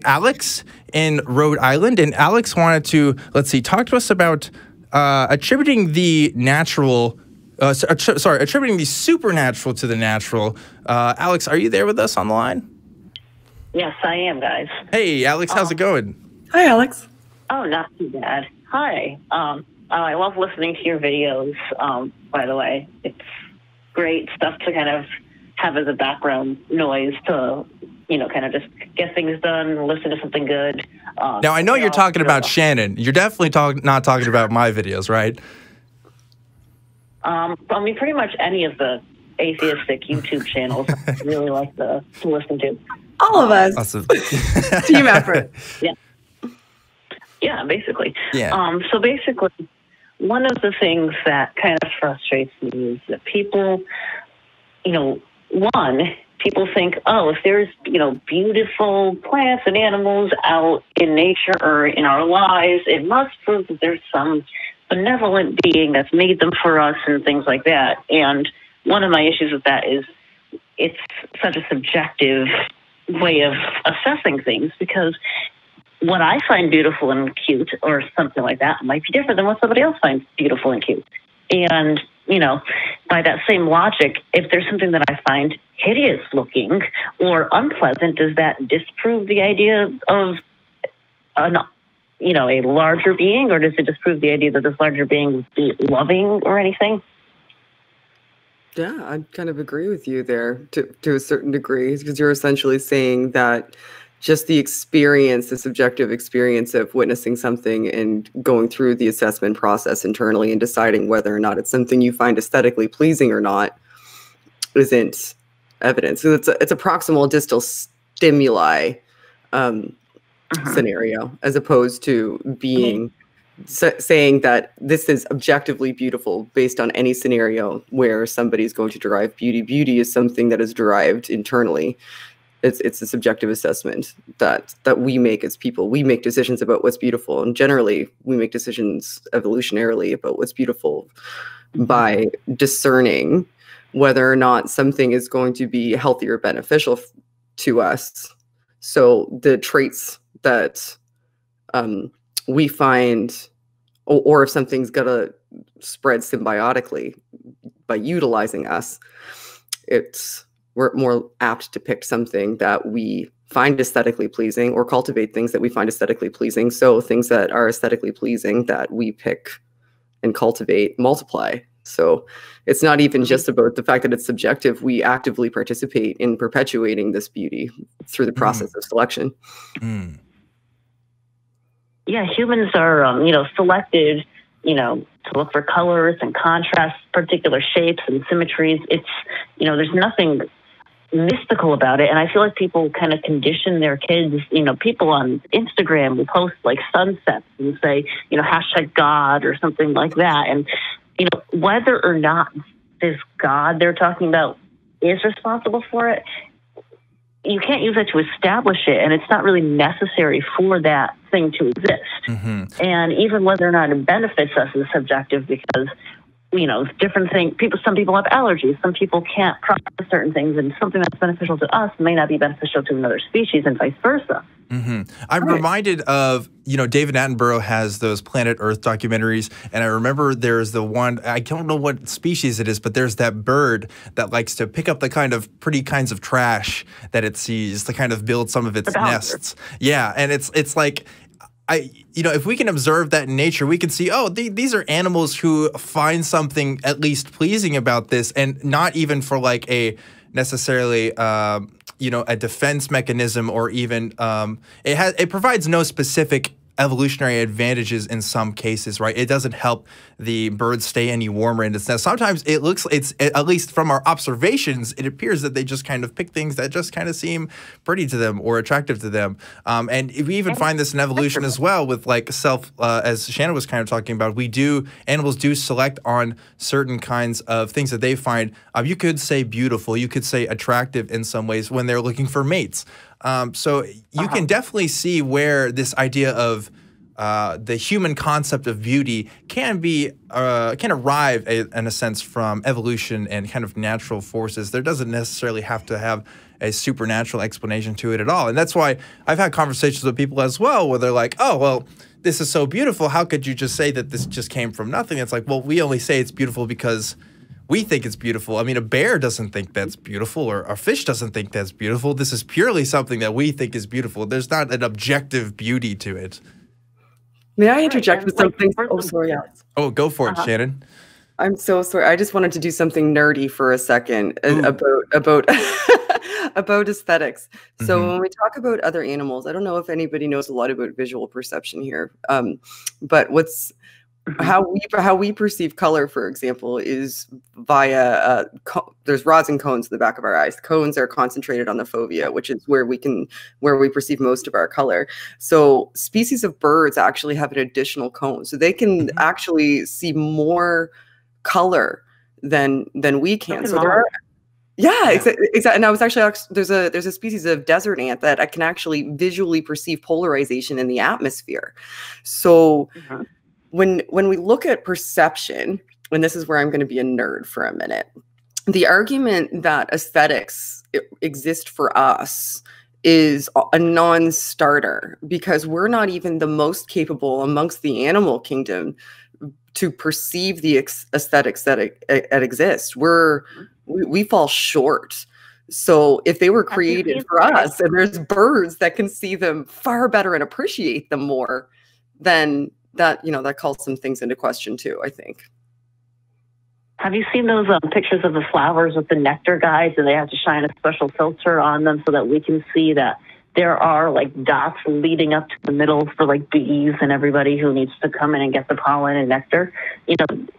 Alex in Rhode Island, and Alex wanted to, let's see, talk to us about attributing the natural, attributing the supernatural to the natural. Alex, are you there with us on the line? Yes, I am, guys. Hey, Alex, how's it going? Hi, Alex. Oh, not too bad. Hi. I love listening to your videos, by the way. It's great stuff to kind of have as a background noise to, you know, kind of just get things done, listen to something good. Now, I know you're talking about Shannon. You're definitely not talking about my videos, right? I mean, pretty much any of the atheistic YouTube channels I really like to listen to. All of us. Awesome. Team effort. Yeah. Yeah, basically. Yeah. So basically, one of the things that kind of frustrates me is that people, you know, people think, oh, if there's, you know, beautiful plants and animals out in nature or in our lives, it must prove that there's some benevolent being that's made them for us and things like that. And one of my issues with that is it's such a subjective way of assessing things, because what I find beautiful and cute or something like that might be different than what somebody else finds beautiful and cute. And, you know, by that same logic, if there's something that I find hideous looking or unpleasant, does that disprove the idea of a larger being, or does it disprove the idea that this larger being would be loving or anything? Yeah, I kind of agree with you there to a certain degree, because you're essentially saying that just the experience, the subjective experience of witnessing something and going through the assessment process internally and deciding whether or not it's something you find aesthetically pleasing or not isn't evidence. So it's a proximal distal stimuli scenario, as opposed to being saying that this is objectively beautiful based on any scenario where somebody's going to derive beauty. Beauty is something that is derived internally. It's a subjective assessment that we make as people. We make decisions about what's beautiful, and generally we make decisions evolutionarily about what's beautiful by discerning whether or not something is going to be healthy or beneficial to us. So the traits that we find, or if something's gonna spread symbiotically by utilizing us, we're more apt to pick something that we find aesthetically pleasing, or cultivate things that we find aesthetically pleasing. So things that are aesthetically pleasing that we pick and cultivate multiply. So it's not even just about the fact that it's subjective. We actively participate in perpetuating this beauty through the process of selection. Yeah, humans are, selected, to look for colors and contrasts, particular shapes and symmetries. It's, there's nothing mystical about it. And I feel like people kind of condition their kids, people on Instagram will post like sunsets and say, hashtag God or something like that. And, whether or not this God they're talking about is responsible for it, you can't use that to establish it, and it's not really necessary for that thing to exist. And even whether or not it benefits us is subjective, because different things. Some people have allergies. Some people can't process certain things, and something that's beneficial to us may not be beneficial to another species, and vice versa. I'm reminded of, David Attenborough has those Planet Earth documentaries, and I remember there's the one, I don't know what species it is, but there's that bird that likes to pick up the kind of pretty kinds of trash that it sees to kind of build some of its nests. Yeah, and it's like, if we can observe that in nature, we can see, oh, these are animals who find something at least pleasing about this, and not even for like a necessarily, a defense mechanism, or even it provides no specific evolutionary advantages in some cases, right? It doesn't help the birds stay any warmer in its nest. Sometimes it's at least from our observations, it appears that they just kind of pick things that just kind of seem pretty to them or attractive to them. And we even find this in evolution as well, with like as Shannon was kind of talking about, animals do select on certain kinds of things that they find, you could say beautiful, you could say attractive in some ways when they're looking for mates. So you can definitely see where this idea of the human concept of beauty can arrive in a sense from evolution and kind of natural forces. There doesn't necessarily have to have a supernatural explanation to it at all. And that's why I've had conversations with people as well, where they're like, oh, well, this is so beautiful. How could you just say that this just came from nothing? It's like, well, we only say it's beautiful because we think it's beautiful. I mean, a bear doesn't think that's beautiful, or a fish doesn't think that's beautiful. This is purely something that we think is beautiful. There's not an objective beauty to it. May I interject with something? Oh, sorry. Oh, go for it, Shannon. I'm so sorry. I just wanted to do something nerdy for a second about about aesthetics. So when we talk about other animals, I don't know if anybody knows a lot about visual perception here, but how we perceive color, for example, is via there's rods and cones in the back of our eyes. Cones are concentrated on the fovea, which is where we perceive most of our color. So species of birds actually have an additional cone, so they can actually see more color than we can. So there are, exactly. And I was actually, there's a species of desert ant that can actually visually perceive polarization in the atmosphere. So when we look at perception, and this is where I'm going to be a nerd for a minute, the argument that aesthetics exist for us is a non-starter, because we're not even the most capable amongst the animal kingdom to perceive the aesthetics that exist. We fall short. So if they were created for us, and there's birds that can see them far better and appreciate them more, then that calls some things into question too, I think. Have you seen those pictures of the flowers with the nectar guides, and they have to shine a special filter on them so that we can see that there are like dots leading up to the middle for like bees and everybody who needs to come in and get the pollen and nectar?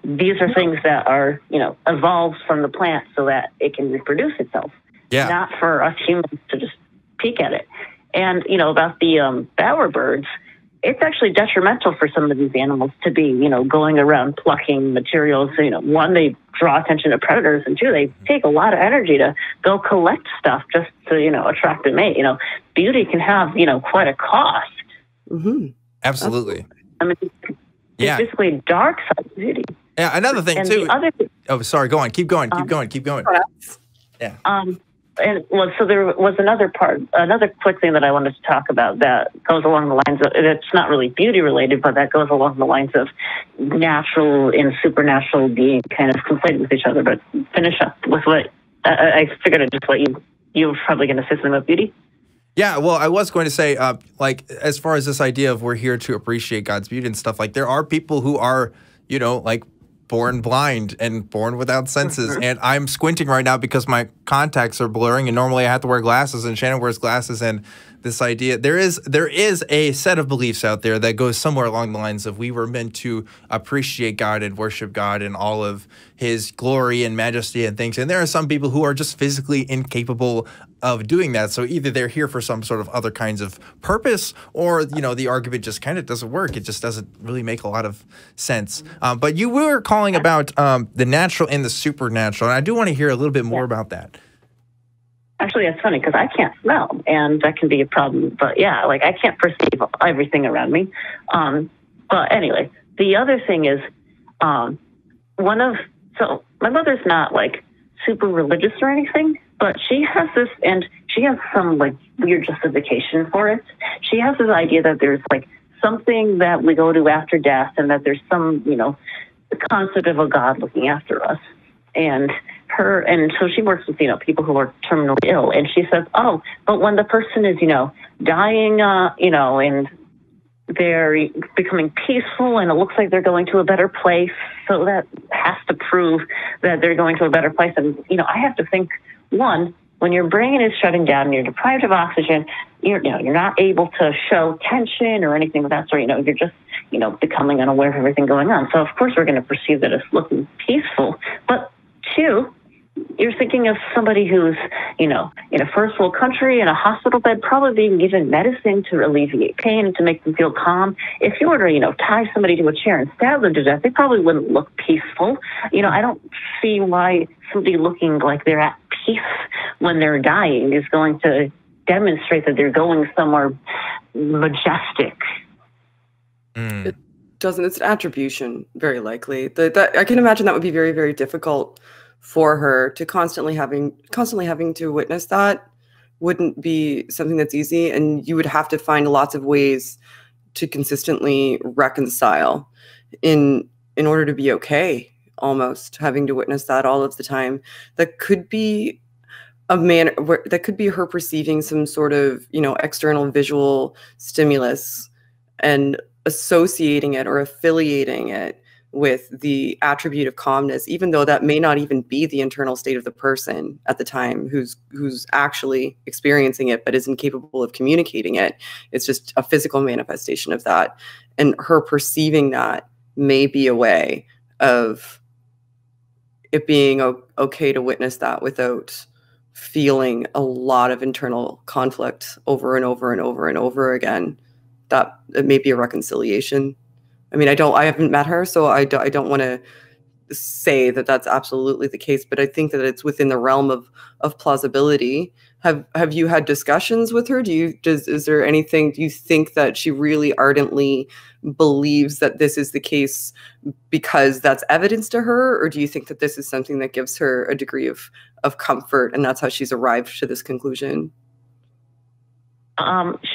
These are things that are, evolved from the plant so that it can reproduce itself. Yeah. Not for us humans to just peek at it. And, about the bowerbirds, it's actually detrimental for some of these animals to be, going around plucking materials. One, they draw attention to predators, and two, they take a lot of energy to go collect stuff just to, attract a mate. Beauty can have, quite a cost. Absolutely. I mean, it's basically a dark side of beauty. Yeah, another thing, too. Oh, sorry, go on. Keep going. Yeah. So there was another quick thing that I wanted to talk about that goes along the lines of, it's not really beauty related, but that goes along the lines of natural and supernatural being kind of conflated with each other. But finish up with what I figured I'd just let you were probably going to say something about beauty. Yeah, well, I was going to say, as far as this idea of we're here to appreciate God's beauty and stuff, there are people who are, born blind and born without senses. And I'm squinting right now because my contacts are blurring, and normally I have to wear glasses, and Shannon wears glasses. And this idea, there is a set of beliefs out there that goes somewhere along the lines of we were meant to appreciate God and worship God and all of his glory and majesty and things. And there are some people who are just physically incapable of doing that. So either they're here for some sort of other kinds of purpose, or, the argument just kind of doesn't work. It just doesn't really make a lot of sense. But you were calling about the natural and the supernatural, and I do want to hear a little bit more about that. Actually, it's funny because I can't smell, and that can be a problem. But yeah, I can't perceive everything around me. But anyway, the other thing is, my mother's not super religious or anything, but she has this, and she has some weird justification for it. She has this idea that there's something that we go to after death, and that there's some, concept of a God looking after us. And so she works with, people who are terminally ill. And she says, oh, but when the person is, dying, and they're becoming peaceful, and it looks like they're going to a better place. So that has to prove that they're going to a better place. And, I have to think, one, when your brain is shutting down and you're deprived of oxygen, you're not able to show tension or anything of that sort. You're just, becoming unaware of everything going on. So of course we're going to perceive that as looking peaceful. But two, you're thinking of somebody who's, in a first world country in a hospital bed, probably being given medicine to alleviate pain and to make them feel calm. If you were to, tie somebody to a chair and stab them to death, they probably wouldn't look peaceful. I don't see why somebody looking like they're at peace when they're dying is going to demonstrate that they're going somewhere majestic. It doesn't. It's an attribution, very likely. That I can imagine that would be very, very difficult for her to constantly having to witness that. wouldn't be something that's easy, and you would have to find lots of ways to consistently reconcile in order to be okay, almost having to witness that all of the time. That could be a manner where that could be her perceiving some sort of, you know, external visual stimulus and associating it or affiliating it with the attribute of calmness, even though that may not even be the internal state of the person at the time who's actually experiencing it, but is incapable of communicating it. It's just a physical manifestation of that. And her perceiving that may be a way of it being okay to witness that without feeling a lot of internal conflict over and over and over and over again. That it may be a reconciliation. I mean, I haven't met her, so I don't want to say that that's absolutely the case, but I think that it's within the realm of plausibility. Have you had discussions with her? Is there anything, do you think that she really ardently believes that this is the case because that's evidence to her, or do you think that this is something that gives her a degree of comfort and that's how she's arrived to this conclusion?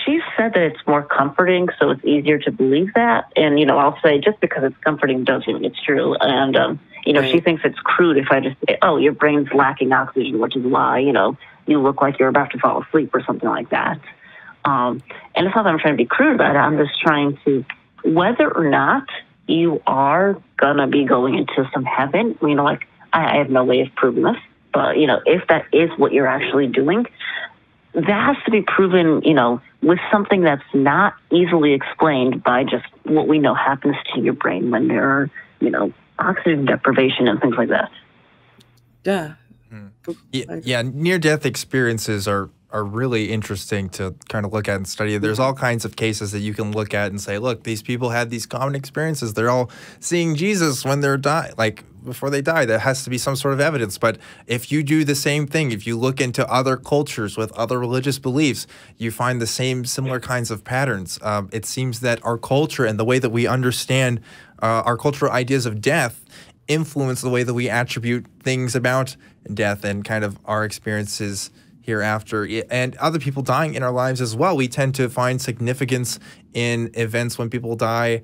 She said that it's more comforting, so it's easier to believe that. And, you know, I'll say just because it's comforting doesn't mean it's true. And, you know, she thinks it's crude if I just say, oh, your brain's lacking oxygen, which is why, you know, you look like you're about to fall asleep or something like that. And it's not that I'm trying to be crude about it. I'm just trying to, whether or not you are going to be going into some heaven, you know, like I have no way of proving this, but, you know, if that is what you're actually doing, that has to be proven, you know, with something that's not easily explained by just what we know happens to your brain when there are, you know, oxygen deprivation and things like that. Yeah. Yeah, near-death experiences are really interesting to kind of look at and study. There's all kinds of cases that you can look at and say, look, these people had these common experiences. They're all seeing Jesus when they're before they die. There has to be some sort of evidence. But if you do the same thing, if you look into other cultures with other religious beliefs, you find the similar kinds of patterns. It seems that our culture and the way that we understand our cultural ideas of death influence the way that we attribute things about death and kind of our experiences hereafter, and other people dying in our lives as well. We tend to find significance in events when people die,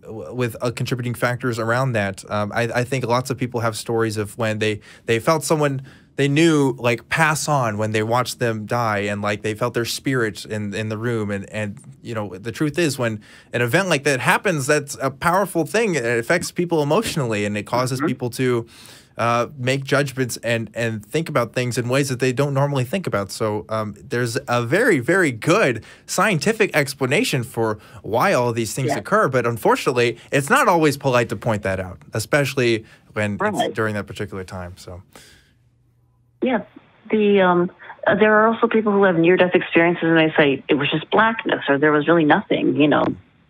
with contributing factors around that. I think lots of people have stories of when they felt someone they knew like pass on when they watched them die, and like they felt their spirit in the room. And you know, the truth is, when an event like that happens, that's a powerful thing. It affects people emotionally, and it causes people to make judgments and think about things in ways that they don't normally think about. So there's a very, very good scientific explanation for why all of these things occur. But unfortunately, it's not always polite to point that out, especially when it's during that particular time. So, yeah, there are also people who have near-death experiences and they say it was just blackness or there was really nothing, you know.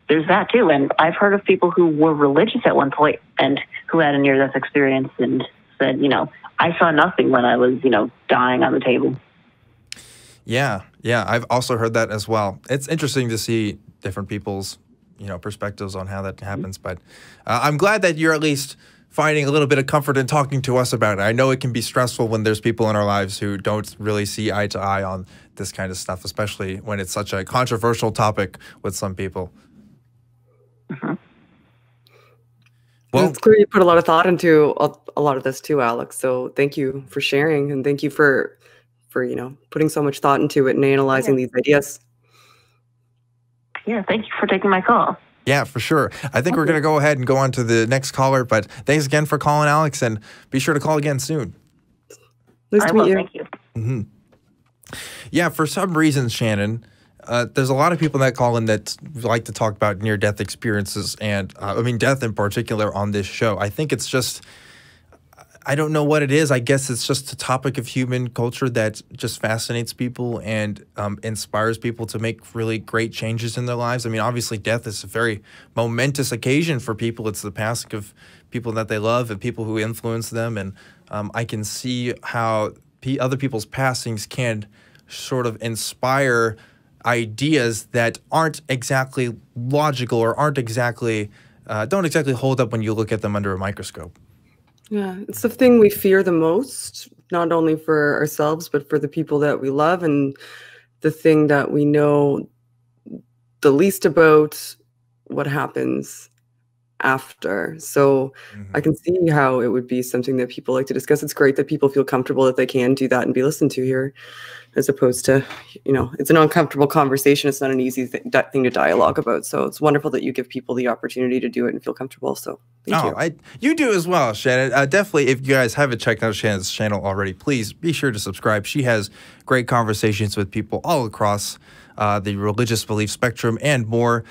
There's that too. And I've heard of people who were religious at one point and who had a near-death experience and said, you know, I saw nothing when I was, you know, dying on the table. Yeah, I've also heard that as well. It's interesting to see different people's, you know, perspectives on how that happens. But I'm glad that you're at least finding a little bit of comfort in talking to us about it. I know it can be stressful when there's people in our lives who don't really see eye to eye on this kind of stuff, especially when it's such a controversial topic with some people. Well, it's clear you put a lot of thought into a lot of this too, Alex. So thank you for sharing, and thank you for you know, putting so much thought into it and analyzing these ideas. Yeah, thank you for taking my call. Yeah, for sure. I think we're going to go ahead and go on to the next caller, but thanks again for calling, Alex, and be sure to call again soon. Nice to meet you. Thank you. Yeah, for some reason, Shannon, there's a lot of people that call in that like to talk about near-death experiences and, I mean, death in particular on this show. I think it's just, I don't know what it is. I guess it's just a topic of human culture that just fascinates people and inspires people to make really great changes in their lives. I mean, obviously, death is a very momentous occasion for people. It's the passing of people that they love and people who influence them. And I can see how other people's passings can sort of inspire ideas that aren't exactly logical or aren't exactly don't exactly hold up when you look at them under a microscope. Yeah, it's the thing we fear the most, not only for ourselves, but for the people that we love, and the thing that we know the least about, what happens after. So I can see how it would be something that people like to discuss. It's great that people feel comfortable that they can do that and be listened to here, as opposed to, it's an uncomfortable conversation. It's not an easy thing to dialogue about. So it's wonderful that you give people the opportunity to do it and feel comfortable. So thank you. You do as well, Shannon. Definitely, if you guys haven't checked out Shannon's channel already, please be sure to subscribe. She has great conversations with people all across the religious belief spectrum and more.